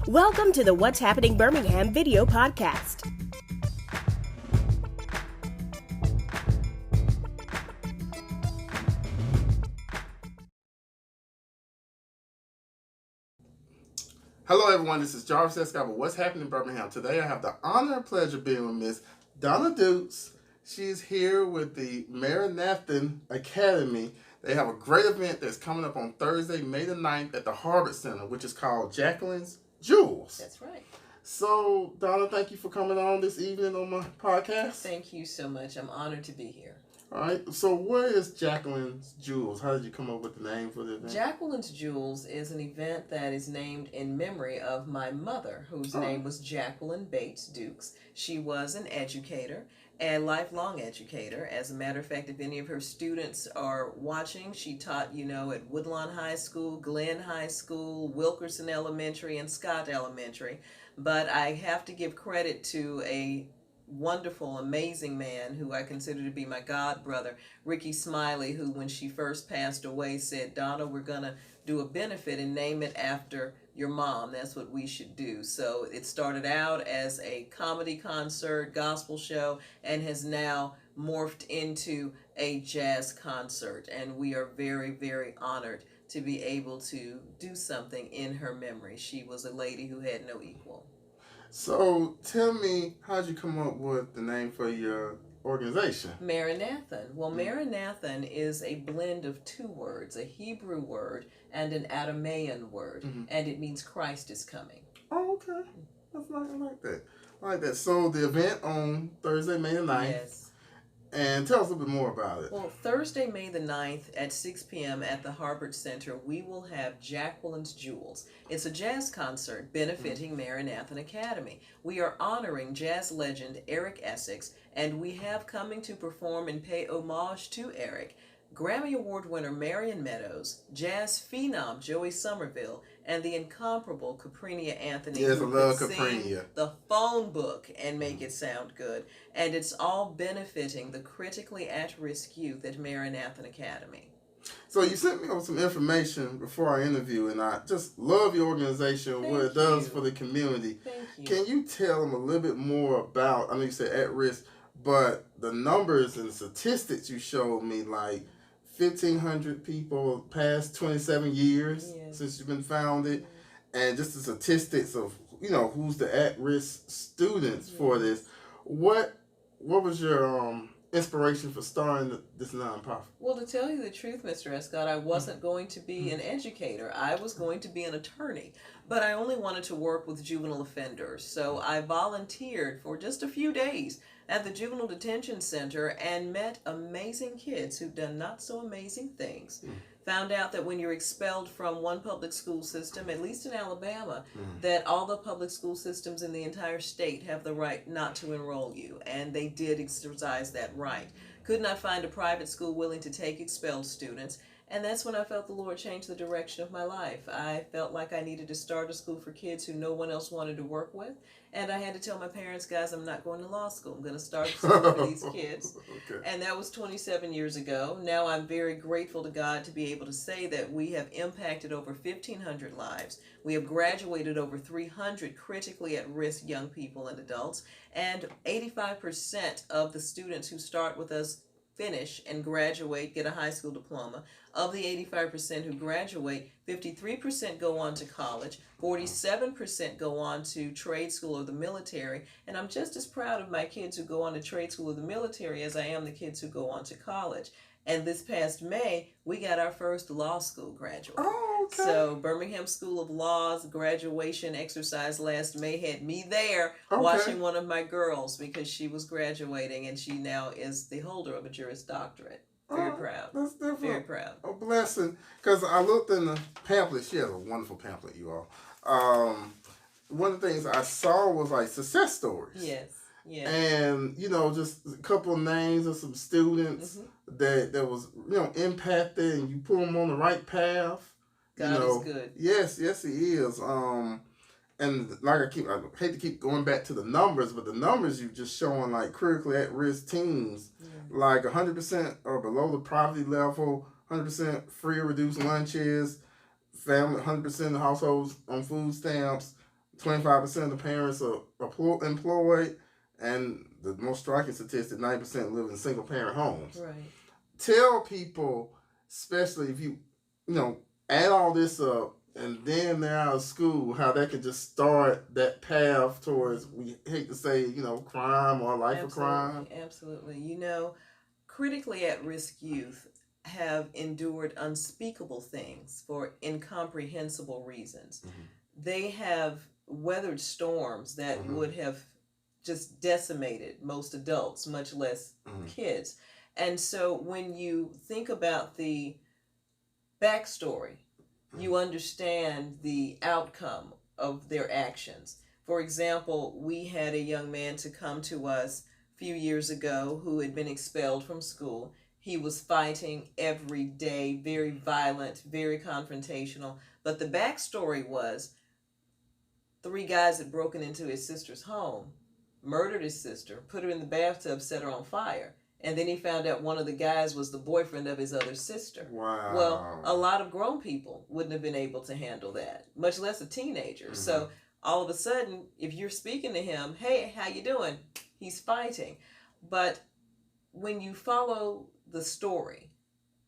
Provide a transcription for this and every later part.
Welcome to the What's Happening Birmingham video podcast. Hello everyone, this is Jarvis Escott with What's Happening in Birmingham. Today I have the honor and pleasure of being with Miss Donna Dukes. She's here with the Maranatha Academy. They have a great event that's coming up on Thursday, May the 9th at the Harvard Center, which is called Jacquelyns Jewels. That's right. So, Donna, thank you for coming on this evening on my podcast. Thank you so much. I'm honored to be here. All right. So, where is Jacquelyns Jewels? How did you come up with the name for the event? Jacquelyns Jewels is an event that is named in memory of my mother, whose name was Jacquelyn Bates Dukes. She was an educator, a lifelong educator. As a matter of fact, if any of her students are watching, she taught, at Woodlawn High School, Glenn High School, Wilkerson Elementary, and Scott Elementary. But I have to give credit to a wonderful, amazing man who I consider to be my god brother, Ricky Smiley, who when she first passed away said, Donna, we're going to do a benefit and name it after your mom. That's what we should do. So it started out as a comedy concert, gospel show, and has now morphed into a jazz concert. And we are very, very honored to be able to do something in her memory. She was a lady who had no equal. So, tell me, how'd you come up with the name for your organization? Maranatha. Well, Maranatha is a blend of two words, a Hebrew word and an Aramean word, and it means Christ is coming. Oh, okay. That's nice. I like that. I like that. So, the event on Thursday, May the 9th. Yes. And tell us a little bit more about it. Well, Thursday, May the 9th at 6 p.m. at the Harvard Center, we will have Jacquelyns Jewels. It's a jazz concert benefiting Maranatha Academy. We are honoring jazz legend Eric Essex, and we have coming to perform and pay homage to Eric, Grammy Award winner Marion Meadows, jazz phenom Joey Somerville, and the incomparable Caprinia Anthony. Yes, I who love could sing Caprinia. The phone book and make it sound good. And it's all benefiting the critically at-risk youth at Maranatha Academy. So you sent me over some information before our interview, and I just love your organization, Thank what it does you. for the community. Thank you. Can you tell them a little bit more about, I know you said at risk, but the numbers and statistics you showed me, like 1,500 people past 27 years since you've been founded, and just the statistics of, who's the at-risk students for this. What was your inspiration for starting this nonprofit? Well, to tell you the truth, Mr. Escott, I wasn't going to be an educator. I was going to be an attorney, but I only wanted to work with juvenile offenders. So I volunteered for just a few days at the Juvenile Detention Center and met amazing kids who've done not so amazing things. Found out that when you're expelled from one public school system, at least in Alabama, that all the public school systems in the entire state have the right not to enroll you. And they did exercise that right. Could not find a private school willing to take expelled students. And that's when I felt the Lord change the direction of my life. I felt like I needed to start a school for kids who no one else wanted to work with. And I had to tell my parents, guys, I'm not going to law school. I'm going to start a school for these kids. Okay. And that was 27 years ago. Now I'm very grateful to God to be able to say that we have impacted over 1,500 lives. We have graduated over 300 critically at-risk young people and adults. And 85% of the students who start with us finish and graduate, get a high school diploma. Of the 85% who graduate, 53% go on to college, 47% go on to trade school or the military, and I'm just as proud of my kids who go on to trade school or the military as I am the kids who go on to college. And this past May, we got our first law school graduate. Oh, okay. So Birmingham School of Law's graduation exercise last May had me there watching one of my girls because she was graduating, and she now is the holder of a Juris Doctorate. Very proud. That's different. Very proud. A blessing. Because I looked in the pamphlet. She has a wonderful pamphlet, you all. One of the things I saw was like success stories. Yes. Yeah. And, just a couple of names of some students that was, impacted, and you put them on the right path. God is good. Yes, he is. And like I hate to keep going back to the numbers, but the numbers you've just showing, like critically at-risk teens, like 100% or below the poverty level, 100% free or reduced lunches, family, 100% of households on food stamps, 25% of the parents are employed, and the most striking statistic, 90% live in single parent homes. Right. Tell people, especially if you add all this up and then they're out of school, how that could just start that path towards, we hate to say, crime or life of crime. Absolutely. Critically at risk youth have endured unspeakable things for incomprehensible reasons. Mm-hmm. They have weathered storms that mm-hmm. would have just decimated most adults, much less mm-hmm. kids. And so when you think about the backstory, mm-hmm. you understand the outcome of their actions. For example, we had a young man to come to us a few years ago who had been expelled from school. He was fighting every day, very violent, very confrontational. But the backstory was 3 guys had broken into his sister's home, murdered his sister, put her in the bathtub, set her on fire. And then he found out one of the guys was the boyfriend of his other sister. Wow. Well, a lot of grown people wouldn't have been able to handle that, much less a teenager. Mm-hmm. So all of a sudden, if you're speaking to him, hey, how you doing? He's fighting. But when you follow the story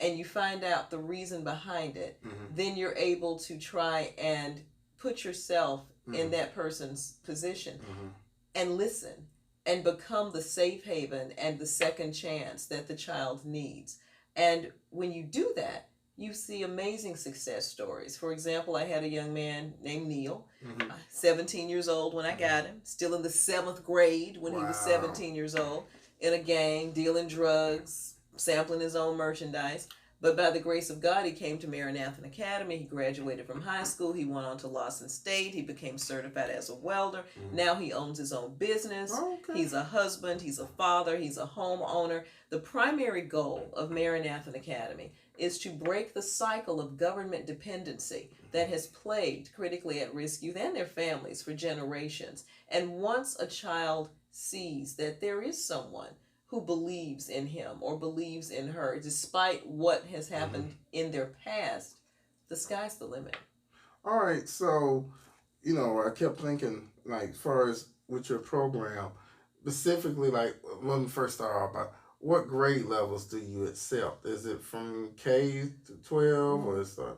and you find out the reason behind it, mm-hmm. then you're able to try and put yourself mm-hmm. in that person's position mm-hmm. and listen and become the safe haven and the second chance that the child needs. And when you do that, you see amazing success stories. For example, I had a young man named Neil, mm-hmm. 17 years old when I got him, still in the 7th grade when he was 17 years old, in a gang, dealing drugs, sampling his own merchandise. But by the grace of God, he came to Maranatha Academy. He graduated from high school. He went on to Lawson State. He became certified as a welder. Mm-hmm. Now he owns his own business. Okay. He's a husband. He's a father. He's a homeowner. The primary goal of Maranatha Academy is to break the cycle of government dependency that has plagued critically at-risk youth and their families for generations. And once a child sees that there is someone who believes in him or believes in her, despite what has happened mm-hmm. in their past, the sky's the limit. All right, so, I kept thinking, as far as with your program, specifically, when we first started off, about what grade levels do you accept? Is it from K to 12 mm-hmm. or is that?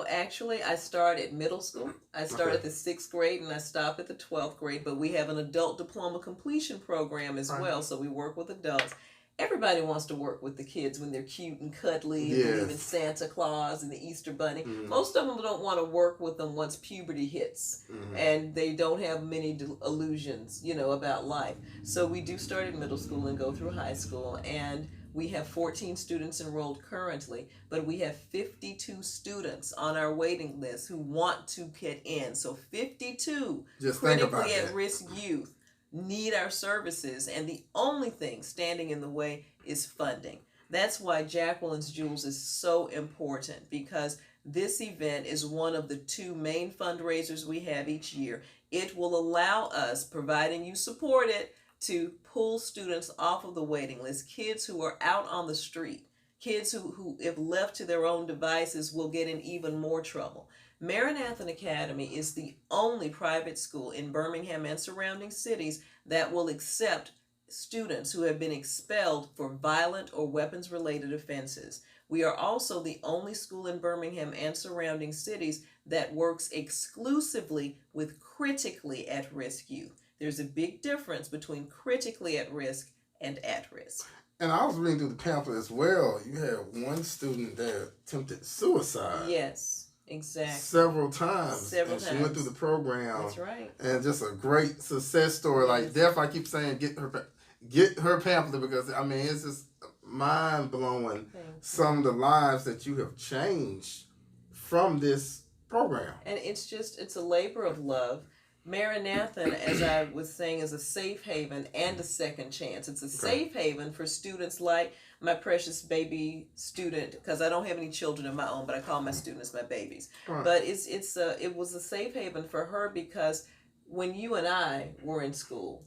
Actually, I start at middle school. I start at the 6th grade and I stop at the 12th grade, but we have an adult diploma completion program as well, so we work with adults. Everybody wants to work with the kids when they're cute and cuddly and believe in Santa Claus and the Easter Bunny. Mm-hmm. Most of them don't want to work with them once puberty hits mm-hmm. and they don't have many illusions, about life. So we do start at middle school and go through high school, and we have 14 students enrolled currently, but we have 52 students on our waiting list who want to get in. So 52 critically at-risk youth need our services, and the only thing standing in the way is funding. That's why Jacquelyns Jewels is so important, because this event is one of the 2 main fundraisers we have each year. It will allow us, providing you support it, to pull students off of the waiting list, kids who are out on the street, kids who if left to their own devices will get in even more trouble. Maranatha Academy is the only private school in Birmingham and surrounding cities that will accept students who have been expelled for violent or weapons-related offenses. We are also the only school in Birmingham and surrounding cities that works exclusively with critically at-risk youth. There's a big difference between critically at risk and at risk. And I was reading through the pamphlet as well. You had one student that attempted suicide. Yes, exactly. Several times. She went through the program. That's right. And just a great success story. Yes. I keep saying, get her pamphlet, because it's just mind blowing. Some of the lives that you have changed from this program. And it's a labor of love. Maranatha, as I was saying, is a safe haven and a second chance. It's a safe haven for students like my precious baby student, because I don't have any children of my own, but I call my students my babies. Right. But it was a safe haven for her, because when you and I were in school,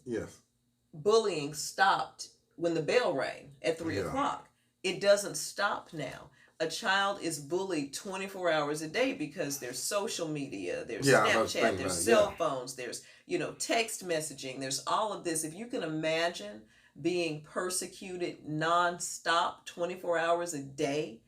bullying stopped when the bell rang at 3 o'clock. It doesn't stop now. a child is bullied 24 hours a day because there's social media, there's Yeah, Snapchat, there's cell phones, there's, text messaging, there's all of this. If you can imagine being persecuted nonstop 24 hours a day,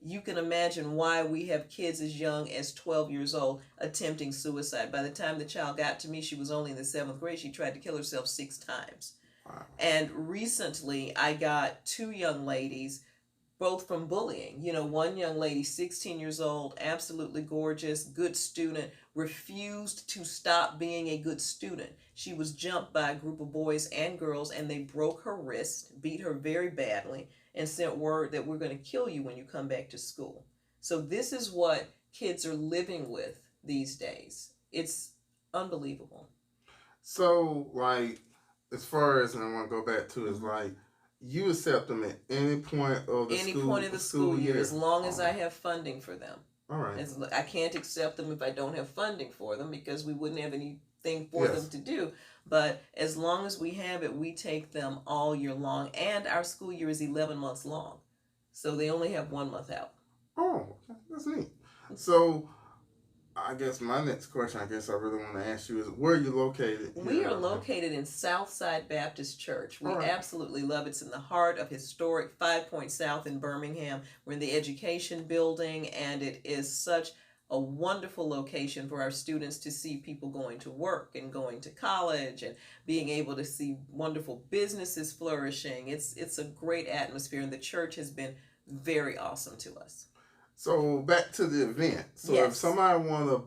you can imagine why we have kids as young as 12 years old attempting suicide. By the time the child got to me, she was only in the 7th grade. She tried to kill herself 6 times. Wow. And recently, I got 2 young ladies, both from bullying. One young lady, 16 years old, absolutely gorgeous, good student, refused to stop being a good student. She was jumped by a group of boys and girls, and they broke her wrist, beat her very badly, and sent word that we're going to kill you when you come back to school. So this is what kids are living with these days. It's unbelievable. So, like, as far as, and I want to go back to, is like, you accept them at any point of the school year, as long as I have funding for them. All right. I can't accept them if I don't have funding for them, because we wouldn't have anything for them to do. But as long as we have it, we take them all year long. And our school year is 11 months long. So they only have 1 month out. Oh, that's neat. So I guess my next question, I really want to ask you is, where are you located? We are located in Southside Baptist Church. We absolutely love it. It's in the heart of historic 5 Point South in Birmingham. We're in the education building, and it is such a wonderful location for our students to see people going to work and going to college and being able to see wonderful businesses flourishing. It's a great atmosphere, and the church has been very awesome to us. So back to the event. So if somebody want to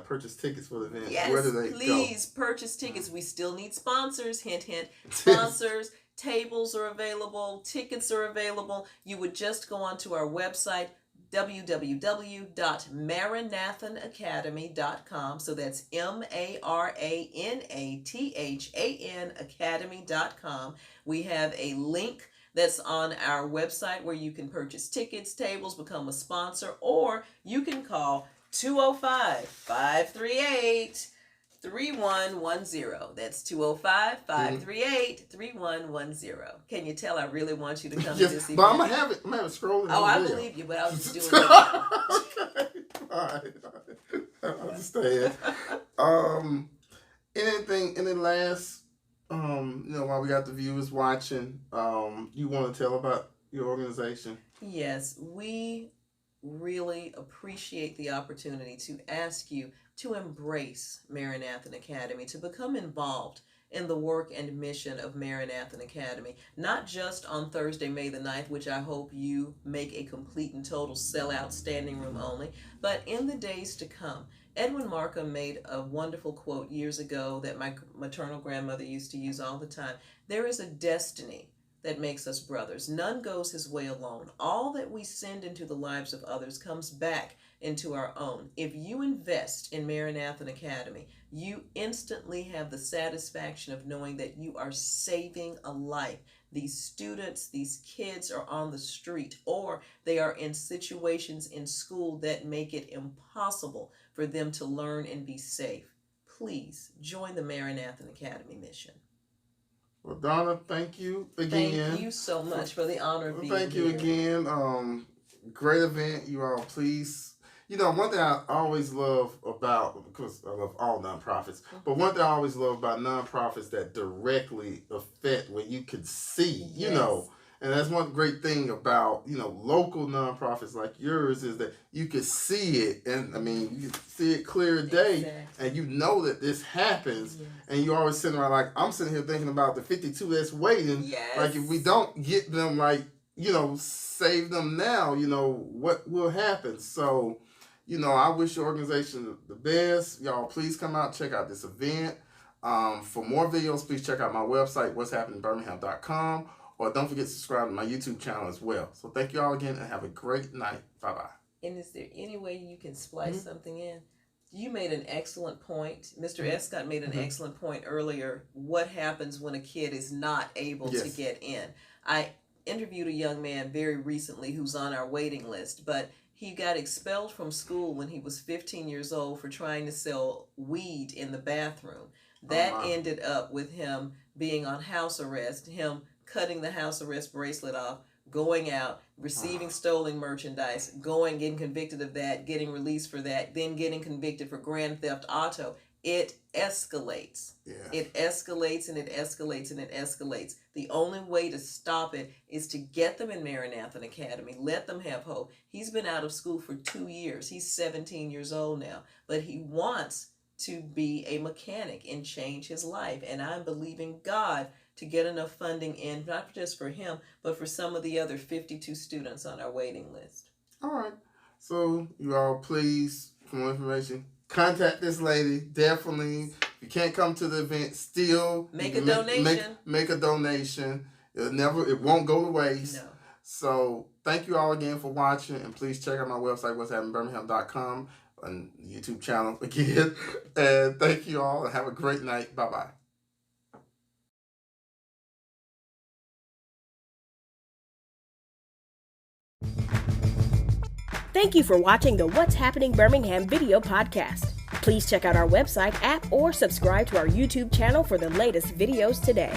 purchase tickets for the event, where do they go? Please purchase tickets. We still need sponsors. Hint, hint. Sponsors. Tables are available. Tickets are available. You would just go onto our website, www.maranathanacademy.com. So that's MARANATHAN academy.com. We have a link that's on our website where you can purchase tickets, tables, become a sponsor, or you can call 205-538-3110. That's 205-538-3110. Can you tell I really want you to come to this event? But I'm going to have it scrolling. Oh, I believe you, but I was just doing it. Okay. All right. I understand. Any last, while we got the viewers watching, you want to tell about your organization? Yes, we really appreciate the opportunity to ask you to embrace Maranathan Academy, to become involved in the work and mission of Maranathan Academy, not just on Thursday, May the 9th, which I hope you make a complete and total sellout, standing room only, but in the days to come. Edwin Markham made a wonderful quote years ago that my maternal grandmother used to use all the time. There is a destiny that makes us brothers. None goes his way alone. All that we send into the lives of others comes back into our own. If you invest in Maranathan Academy, you instantly have the satisfaction of knowing that you are saving a life. These students, these kids are on the street, or they are in situations in school that make it impossible for them to learn and be safe. Please join the Maranathan Academy mission. Well, Donna, thank you again. Thank you so much for the honor of being here. Thank you again. Great event. You all, please. One thing I always love about, because I love all nonprofits, but one thing I always love about nonprofits that directly affect what you can see, and that's one great thing about, local nonprofits like yours, is that you can see it, and you can see it clear as day, and you know that this happens, and you always sitting around, like, I'm sitting here thinking about the 52 that's waiting, like, if we don't get them, like, save them now, what will happen? So, I wish your organization the best. Y'all, please come out, check out this event. For more videos, please check out my website, what'shappeningbirmingham.com, or don't forget to subscribe to my YouTube channel as well. So thank you all again, and have a great night. Bye-bye. And is there any way you can splice something in? You made an excellent point. Mr. Escott made an excellent point earlier. What happens when a kid is not able to get in? I interviewed a young man very recently who's on our waiting list, but he got expelled from school when he was 15 years old for trying to sell weed in the bathroom. That ended up with him being on house arrest, him cutting the house arrest bracelet off, going out, receiving stolen merchandise, getting convicted of that, getting released for that, then getting convicted for grand theft auto. It escalates. Yeah. It escalates and it escalates and it escalates. The only way to stop it is to get them in Maranatha Academy. Let them have hope. He's been out of school for 2 years. He's 17 years old now. But he wants to be a mechanic and change his life. And I'm believing God to get enough funding in, not just for him, but for some of the other 52 students on our waiting list. All right. So you all, please, for more information, contact this lady. Definitely. If you can't come to the event, still make a donation. Make a donation. It won't go to waste. No. So thank you all again for watching, and please check out my website, what'shappenedbirmingham.com, and YouTube channel again. And thank you all, and have a great night. Bye-bye. Thank you for watching the What's Happening Birmingham video podcast. Please check out our website, app, or subscribe to our YouTube channel for the latest videos today.